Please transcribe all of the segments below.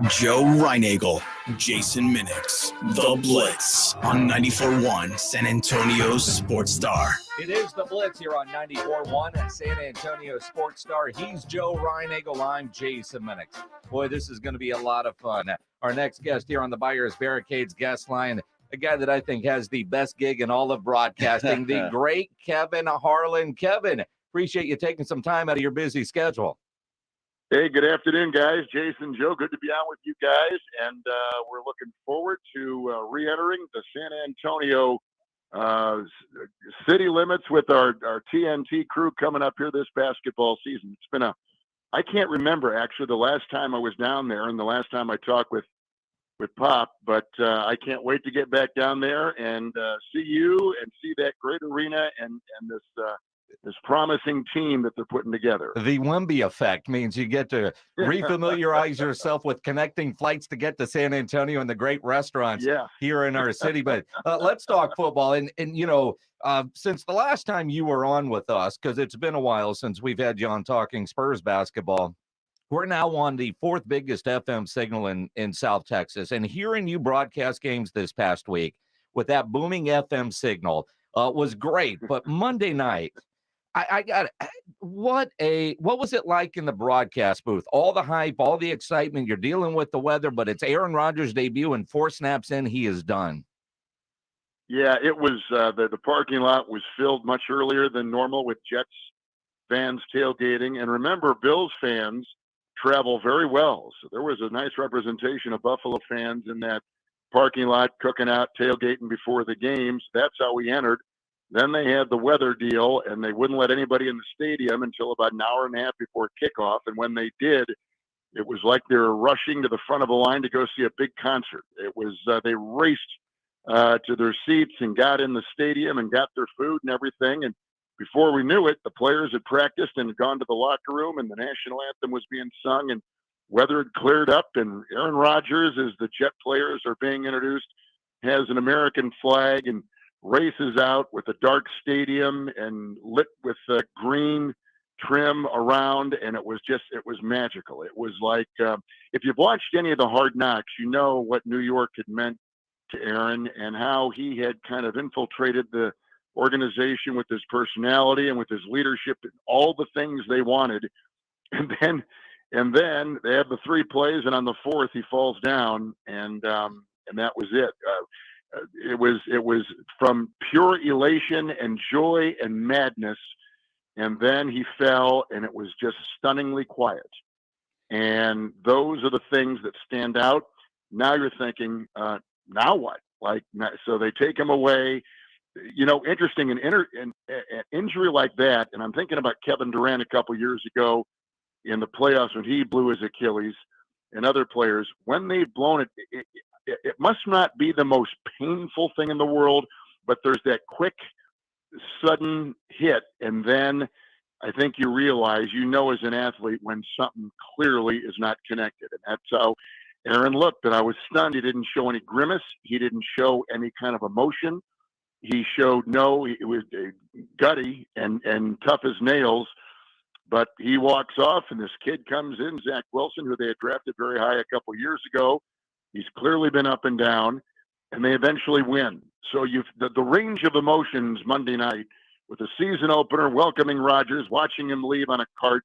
Joe Reinagel, Jason Minix, The Blitz on 94.1 San Antonio Sports Star. It is The Blitz here on 94.1 at San Antonio Sports Star. He's Joe Reinagel. I'm Jason Minix. Boy, this is going to be a lot of fun. Our next guest here on the Buyers Barricades guest line, a guy that I think has the best gig in all of broadcasting, the great Kevin Harlan. Kevin, appreciate you taking some time out of your busy schedule. Hey, good afternoon, guys. Jason, Joe, good to be on with you guys. And we're looking forward to re-entering the San Antonio city limits with our TNT crew coming up here this basketball season. It's been I can't remember, actually, the last time I was down there and the last time I talked with Pop, but I can't wait to get back down there and see you and see that great arena and this promising team that they're putting together. The Wemby effect means you get to refamiliarize yourself with connecting flights to get to San Antonio and the great restaurants here in our city. But let's talk football. And you know, since the last time you were on with us, because it's been a while since we've had you on talking Spurs basketball, we're now on the fourth biggest FM signal in South Texas. And hearing you broadcast games this past week with that booming FM signal was great. But Monday night, I got it. What was it like in the broadcast booth? All the hype, all the excitement. You're dealing with the weather, but it's Aaron Rodgers' debut, and 4 snaps in, he is done. Yeah, it was the parking lot was filled much earlier than normal with Jets fans tailgating. And remember, Bills fans travel very well, so there was a nice representation of Buffalo fans in that parking lot, cooking out, tailgating before the games. That's how we entered. Then they had the weather deal, and they wouldn't let anybody in the stadium until about an hour and a half before kickoff. And when they did, it was like they were rushing to the front of the line to go see a big concert. It was they raced to their seats and got in the stadium and got their food and everything. And before we knew it, the players had practiced and had gone to the locker room, and the national anthem was being sung, and weather had cleared up. And Aaron Rodgers, as the Jet players are being introduced, has an American flag and races out with a dark stadium and lit with green trim around, and it was magical. It was like if you've watched any of the Hard Knocks, you know what New York had meant to Aaron and how he had kind of infiltrated the organization with his personality and with his leadership and all the things they wanted. And then they have the 3 plays, and on the 4th he falls down, and that was it. It was from pure elation and joy and madness, and then he fell, and it was just stunningly quiet. And those are the things that stand out. Now you're thinking, now what? So they take him away. You know, interesting, an injury like that, and I'm thinking about Kevin Durant a couple years ago in the playoffs when he blew his Achilles, and other players, when they've blown it, it must not be the most painful thing in the world, but there's that quick, sudden hit. And then I think you realize, as an athlete, when something clearly is not connected. And that's how Aaron looked. And I was stunned. He didn't show any grimace. He didn't show any kind of emotion. He showed it was gutty and tough as nails. But he walks off, and this kid comes in, Zach Wilson, who they had drafted very high a couple years ago. He's clearly been up and down, and they eventually win. So the range of emotions Monday night with the season opener, welcoming Rodgers, watching him leave on a cart,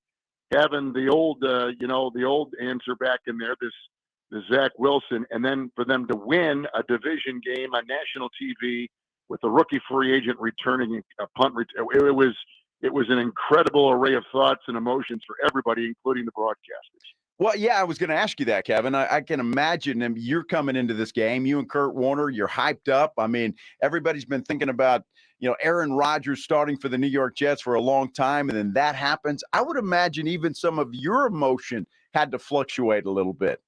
having the old answer back in there, the Zach Wilson, and then for them to win a division game on national TV with a rookie free agent returning a punt. It was an incredible array of thoughts and emotions for everybody, including the broadcasters. Well, yeah, I was going to ask you that, Kevin. I can imagine them. You're coming into this game, you and Kurt Warner, you're hyped up. I mean, everybody's been thinking about, Aaron Rodgers starting for the New York Jets for a long time, and then that happens. I would imagine even some of your emotion had to fluctuate a little bit.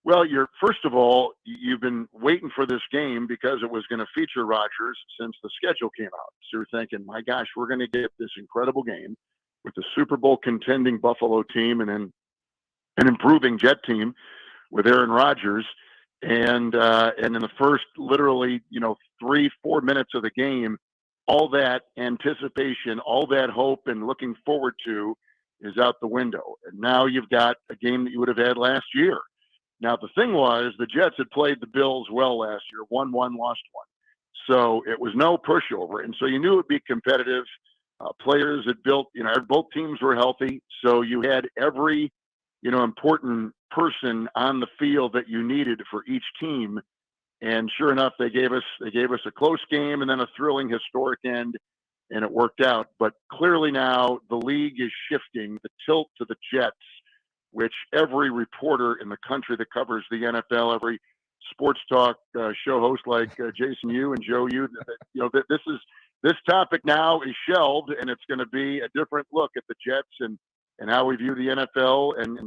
Well, first of all, you've been waiting for this game because it was going to feature Rodgers since the schedule came out. So you're thinking, my gosh, we're going to get this incredible game with the Super Bowl contending Buffalo team and then an improving Jet team with Aaron Rodgers. And in the first literally, 3-4 minutes of the game, all that anticipation, all that hope and looking forward to is out the window. And now you've got a game that you would have had last year. Now, the thing was, the Jets had played the Bills well last year, won one, lost one. So it was no pushover. And so you knew it would be competitive. Players had built, both teams were healthy. So you had every, important person on the field that you needed for each team. And sure enough, they gave us a close game and then a thrilling, historic end, and it worked out. But clearly now the league is shifting the tilt to the Jets, which every reporter in the country that covers the NFL, every sports talk show host like Jason Yu and Joe Yu, this topic now is shelved, and it's going to be a different look at the Jets and how we view the NFL and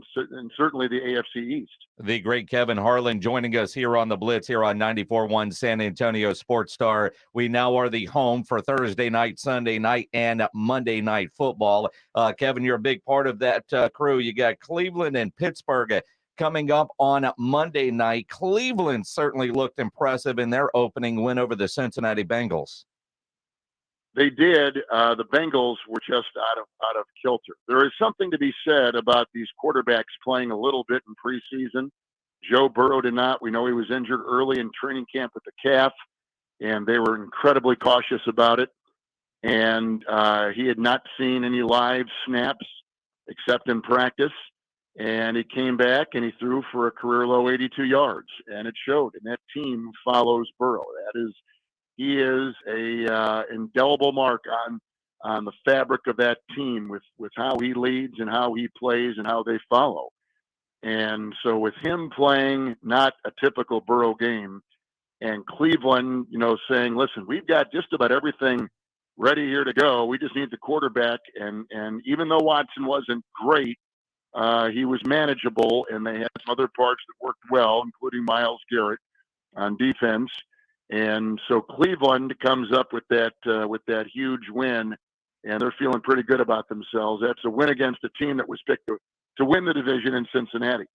certainly the AFC East. The great Kevin Harlan joining us here on the Blitz, here on 94.1 San Antonio Sports Star. We now are the home for Thursday night, Sunday night, and Monday night football. Kevin, you're a big part of that crew. You got Cleveland and Pittsburgh coming up on Monday night. Cleveland certainly looked impressive in their opening win over the Cincinnati Bengals. They did. The Bengals were just out of kilter. There is something to be said about these quarterbacks playing a little bit in preseason. Joe Burrow did not. We know he was injured early in training camp with the calf, and they were incredibly cautious about it. And he had not seen any live snaps except in practice. And he came back and he threw for a career-low 82 yards, and it showed. And that team follows Burrow. He is a indelible mark on the fabric of that team with how he leads and how he plays and how they follow. And so with him playing not a typical Burrow game, and Cleveland, saying, listen, we've got just about everything ready here to go. We just need the quarterback. And even though Watson wasn't great, he was manageable, and they had some other parts that worked well, including Myles Garrett on defense. And so Cleveland comes up with that huge win, and they're feeling pretty good about themselves. That's a win against a team that was picked to win the division in Cincinnati.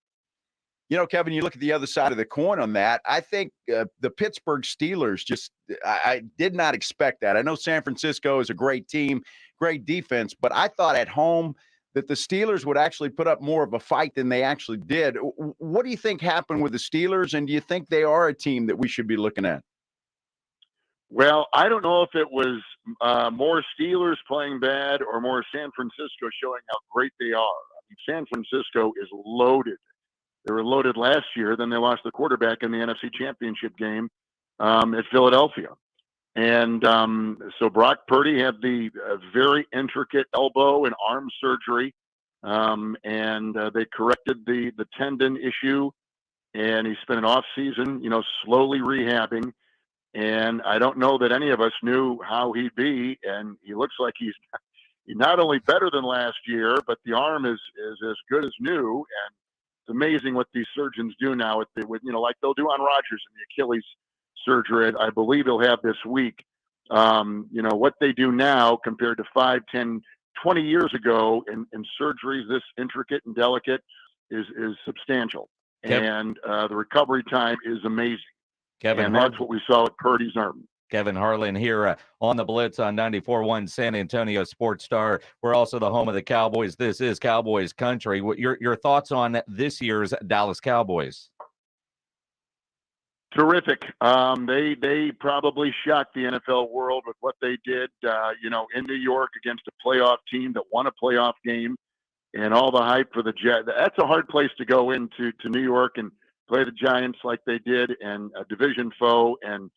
Kevin, you look at the other side of the coin on that. I think the Pittsburgh Steelers I did not expect that. I know San Francisco is a great team, great defense, but I thought at home that the Steelers would actually put up more of a fight than they actually did. What do you think happened with the Steelers, and do you think they are a team that we should be looking at? Well, I don't know if it was more Steelers playing bad or more San Francisco showing how great they are. San Francisco is loaded. They were loaded last year. Then they lost the quarterback in the NFC Championship game at Philadelphia. And so Brock Purdy had the very intricate elbow and arm surgery, and they corrected the tendon issue, and he spent an off season, slowly rehabbing. And I don't know that any of us knew how he'd be, and he looks like he's not only better than last year, but the arm is as good as new. And it's amazing what these surgeons do now like they'll do on Rodgers and the Achilles surgery. I believe he'll have this week. What they do now compared to 5, 10, 20 years ago in surgeries this intricate and delicate is substantial. Yep. And the recovery time is amazing. Kevin and that's what we saw at Purdy's arm. Kevin Harlan here on the Blitz on 94.1 San Antonio Sports Star. We're also the home of the Cowboys. This is Cowboys country. Your thoughts on this year's Dallas Cowboys? Terrific. They probably shocked the NFL world with what they did, in New York against a playoff team that won a playoff game, and all the hype for the Jets. That's a hard place to go into New York and play the Giants like they did, and a division foe, and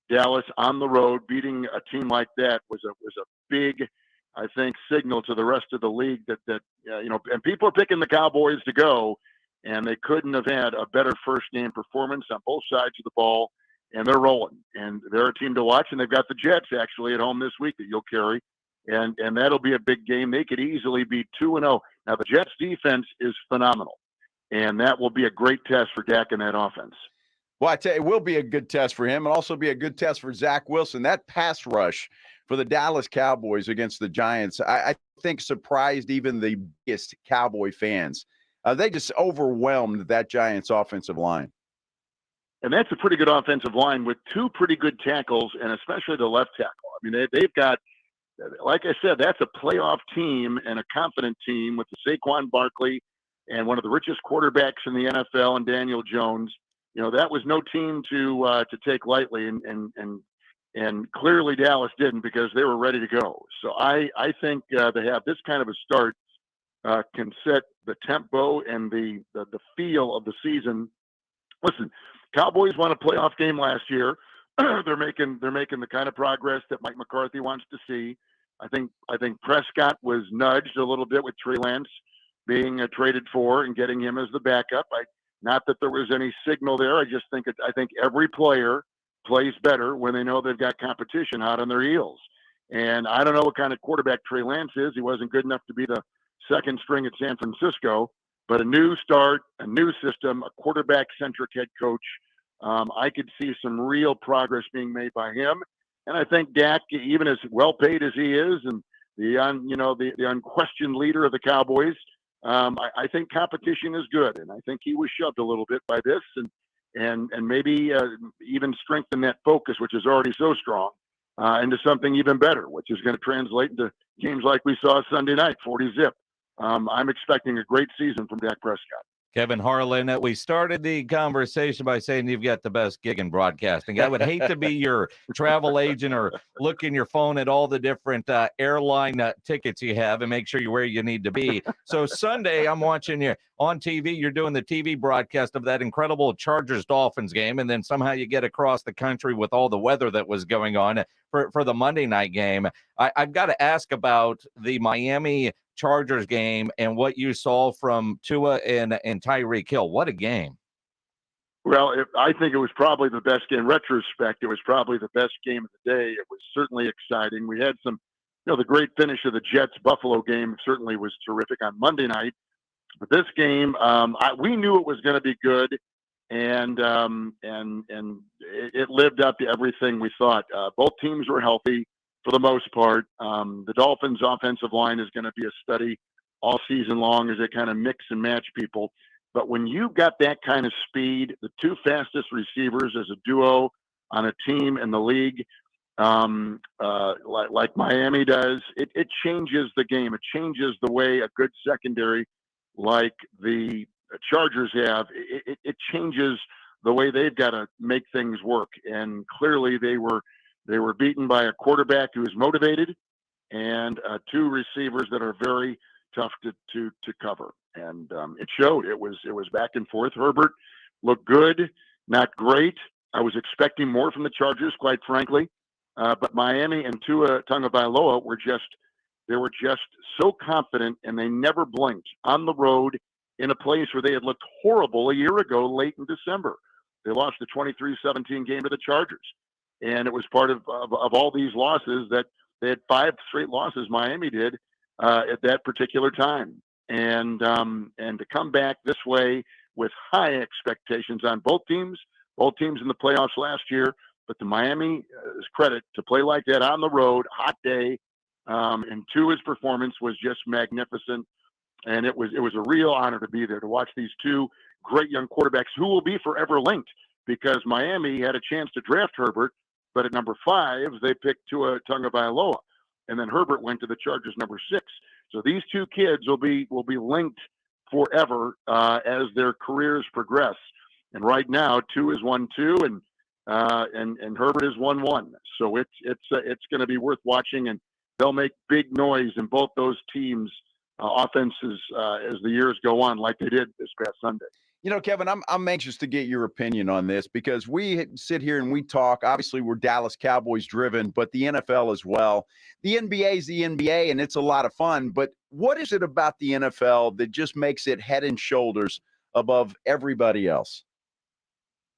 Dallas on the road beating a team like that was a big, I think, signal to the rest of the league that and people are picking the Cowboys to go, and they couldn't have had a better first game performance on both sides of the ball, and they're rolling, and they're a team to watch, and they've got the Jets actually at home this week that you'll carry, and that'll be a big game. They could easily be 2-0. Now the Jets defense is phenomenal, and that will be a great test for Dak in that offense. Well, I tell you, it will be a good test for him, and also be a good test for Zach Wilson. That pass rush for the Dallas Cowboys against the Giants, I think surprised even the biggest Cowboy fans. They just overwhelmed that Giants offensive line. And that's a pretty good offensive line with two pretty good tackles, and especially the left tackle. I mean, they've got, like I said, that's a playoff team and a confident team with the Saquon Barkley, and one of the richest quarterbacks in the NFL, and Daniel Jones. That was no team to take lightly, and clearly Dallas didn't, because they were ready to go. So I think to have this kind of a start can set the tempo and the feel of the season. Listen, Cowboys won a playoff game last year. They're making the kind of progress that Mike McCarthy wants to see. I think Prescott was nudged a little bit with Trey Lance being traded for and getting him as the backup. Not that there was any signal there. I think every player plays better when they know they've got competition hot on their heels. And I don't know what kind of quarterback Trey Lance is. He wasn't good enough to be the second string at San Francisco, but a new start, a new system, a quarterback-centric head coach. I could see some real progress being made by him. And I think Dak, even as well-paid as he is, and the unquestioned leader of the Cowboys, I think competition is good. And I think he was shoved a little bit by this, and maybe even strengthen that focus, which is already so strong, into something even better, which is going to translate into games like we saw Sunday night, 40-zip. I'm expecting a great season from Dak Prescott. Kevin Harlan, we started the conversation by saying you've got the best gig in broadcasting. I would hate to be your travel agent or look in your phone at all the different airline tickets you have and make sure you're where you need to be. So Sunday, I'm watching you on TV. You're doing the TV broadcast of that incredible Chargers-Dolphins game, and then somehow you get across the country with all the weather that was going on for the Monday night game. I've got to ask about the Miami Chargers game and what you saw from Tua and Tyreek Hill. What a game. Well, I think it was probably the best game. In retrospect, it was probably the best game of the day. It was certainly exciting. We had some, the great finish of the Jets-Buffalo game certainly was terrific on Monday night. But this game, we knew it was going to be good, and it lived up to everything we thought. Both teams were healthy for the most part. The Dolphins' offensive line is going to be a study all season long as they kind of mix and match people. But when you've got that kind of speed, the two fastest receivers as a duo on a team in the league, like Miami does, it changes the game. It changes the way a good secondary like the Chargers have. It changes the way they've got to make things work. And clearly they were beaten by a quarterback who is motivated and two receivers that are very tough to cover. And it showed. It was back and forth. Herbert looked good, not great. I was expecting more from the Chargers, quite frankly. But Miami and Tua Tagovailoa were just so confident, and they never blinked on the road in a place where they had looked horrible a year ago, late in December. They lost the 23-17 game to the Chargers. And it was part of all these losses that they had 5 straight losses, Miami did, at that particular time. And to come back this way with high expectations on both teams in the playoffs last year, but to Miami's credit to play like that on the road, hot day, and Tua's performance was just magnificent. And it was a real honor to be there, to watch these two great young quarterbacks who will be forever linked, because Miami had a chance to draft Herbert, but at number 5, they picked Tua Tagovailoa, and then Herbert went to the Chargers number 6. So these two kids will be linked forever as their careers progress. And right now, Tua is 1-2, and Herbert is 1-1. So it's going to be worth watching, and they'll make big noise in both those teams' offenses as the years go on, like they did this past Sunday. Kevin, I'm anxious to get your opinion on this, because we sit here and we talk. Obviously, we're Dallas Cowboys driven, but the NFL as well. The NBA is the NBA, and it's a lot of fun. But what is it about the NFL that just makes it head and shoulders above everybody else?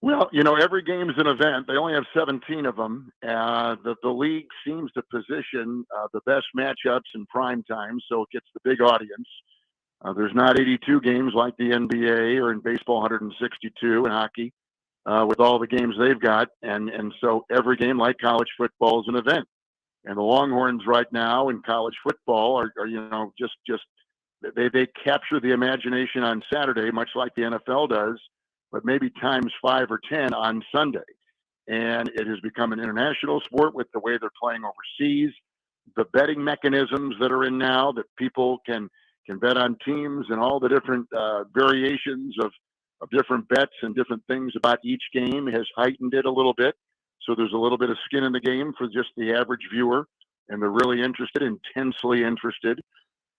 Well, every game is an event. They only have 17 of them. The league seems to position the best matchups in prime time, so it gets the big audience. There's not 82 games like the NBA, or in baseball 162, in hockey, with all the games they've got. And so every game, like college football, is an event. And the Longhorns right now in college football are they capture the imagination on Saturday, much like the NFL does, but maybe times 5 or 10 on Sunday. And it has become an international sport with the way they're playing overseas, the betting mechanisms that are in now, that people can can bet on teams and all the different variations of different bets and different things about each game has heightened it a little bit. So there's a little bit of skin in the game for just the average viewer, and they're really interested, intensely interested.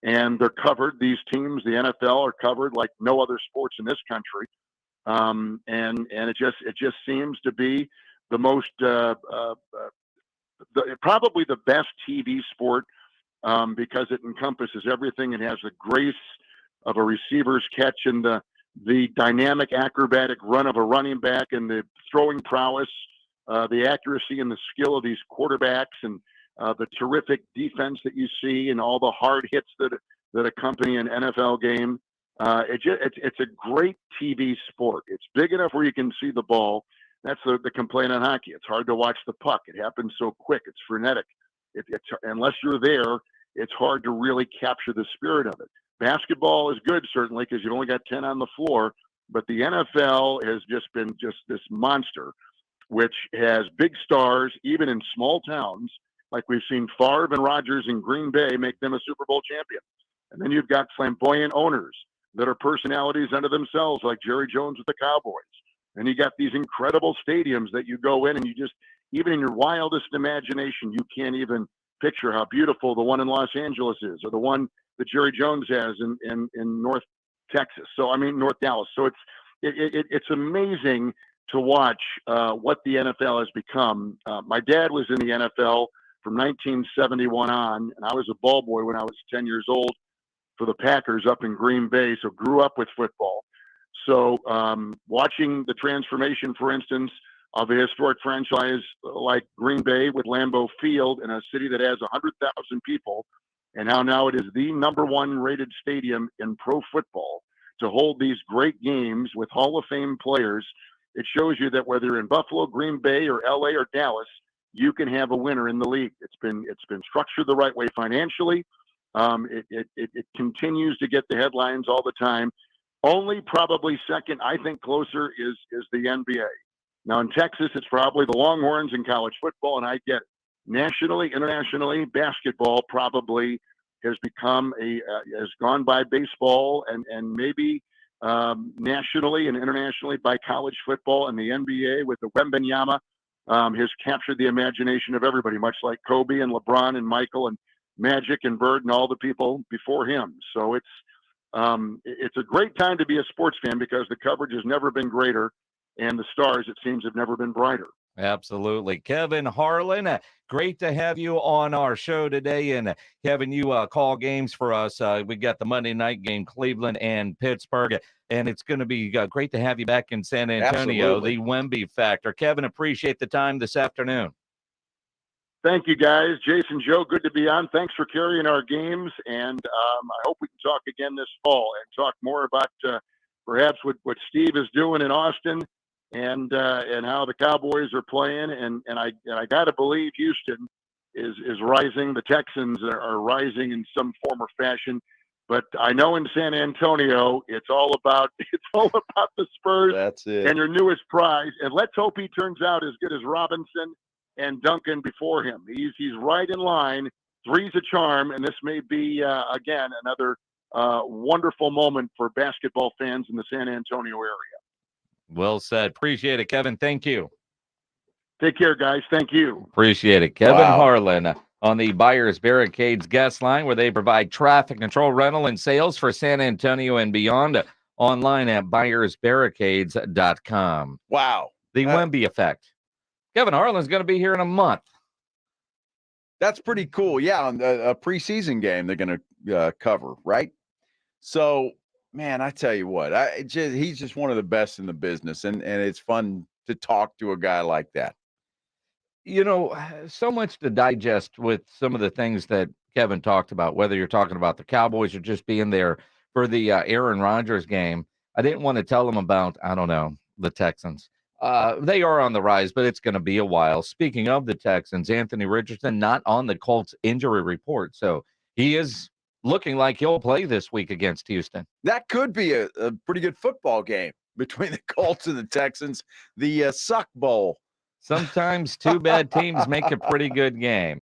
And they're covered. These teams, the NFL, are covered like no other sports in this country. And it just seems to be the most probably the best TV sport because it encompasses everything. It has the grace of a receiver's catch and the dynamic acrobatic run of a running back and the throwing prowess, the accuracy and the skill of these quarterbacks, and the terrific defense that you see and all the hard hits that accompany an NFL game. It's a great TV sport. It's big enough where you can see the ball. That's the complaint on hockey. It's hard to watch the puck. It happens so quick. It's frenetic. It's unless you're there, it's hard to really capture the spirit of it. Basketball is good, certainly, because you've only got 10 on the floor. But the NFL has just been this monster, which has big stars, even in small towns. Like we've seen Favre and Rodgers in Green Bay make them a Super Bowl champion. And then you've got flamboyant owners that are personalities unto themselves, like Jerry Jones with the Cowboys. And you got these incredible stadiums that you go in and you just, even in your wildest imagination, you can't even picture how beautiful the one in Los Angeles is, or the one that Jerry Jones has in North Texas. So, I mean, North Dallas. So it's amazing to watch what the NFL has become. My dad was in the NFL from 1971 on, and I was a ball boy when I was 10 years old for the Packers up in Green Bay, so grew up with football. So watching the transformation, for instance, of a historic franchise like Green Bay with Lambeau Field in a city that has 100,000 people, and how now it is the #1 rated stadium in pro football to hold these great games with Hall of Fame players, it shows you that whether you're in Buffalo, Green Bay, or LA or Dallas, you can have a winner in the league. It's been structured the right way financially. It continues to get the headlines all the time. Only probably second, I think, closer is the NBA. Now in Texas, it's probably the Longhorns in college football, and I get it. Nationally, internationally, basketball probably has become has gone by baseball, and maybe nationally and internationally by college football, and the NBA with the Wembanyama has captured the imagination of everybody, much like Kobe and LeBron and Michael and Magic and Bird and all the people before him. So it's a great time to be a sports fan because the coverage has never been greater, and the stars, it seems, have never been brighter. Absolutely. Kevin Harlan, great to have you on our show today. And Kevin, you call games for us. We got the Monday night game, Cleveland and Pittsburgh, and it's going to be great to have you back in San Antonio. Absolutely. The Wemby factor. Kevin, appreciate the time this afternoon. Thank you, guys. Jason, Joe, good to be on. Thanks for carrying our games, and I hope we can talk again this fall and talk more about perhaps what Steve is doing in Austin and how the Cowboys are playing. And I got to believe Houston is rising. The Texans are rising in some form or fashion. But I know in San Antonio, it's all about the Spurs. That's it. And your newest prize. And let's hope he turns out as good as Robinson and Duncan before him. He's right in line. Three's a charm, and this may be again another wonderful moment for basketball fans in the San Antonio area. Well said. Appreciate it, Kevin. Thank you. Take care, guys. Thank you. Appreciate it. Kevin Harlan on the Buyers Barricades guest line, where they provide traffic control, rental, and sales for San Antonio and beyond. Online at buyersbarricades.com. Wow. The Wemby effect. Kevin Harlan's going to be here in a month. That's pretty cool. Yeah, on a preseason game they're going to cover, right? So, man, I tell you what, he's just one of the best in the business, and it's fun to talk to a guy like that. You know, so much to digest with some of the things that Kevin talked about, whether you're talking about the Cowboys or just being there for the Aaron Rodgers game. I didn't want to tell him about, I don't know, the Texans. They are on the rise, but it's going to be a while. Speaking of the Texans, Anthony Richardson not on the Colts injury report, so he is looking like he'll play this week against Houston. That could be a pretty good football game between the Colts and the Texans, the Suck Bowl. Sometimes two bad teams make a pretty good game.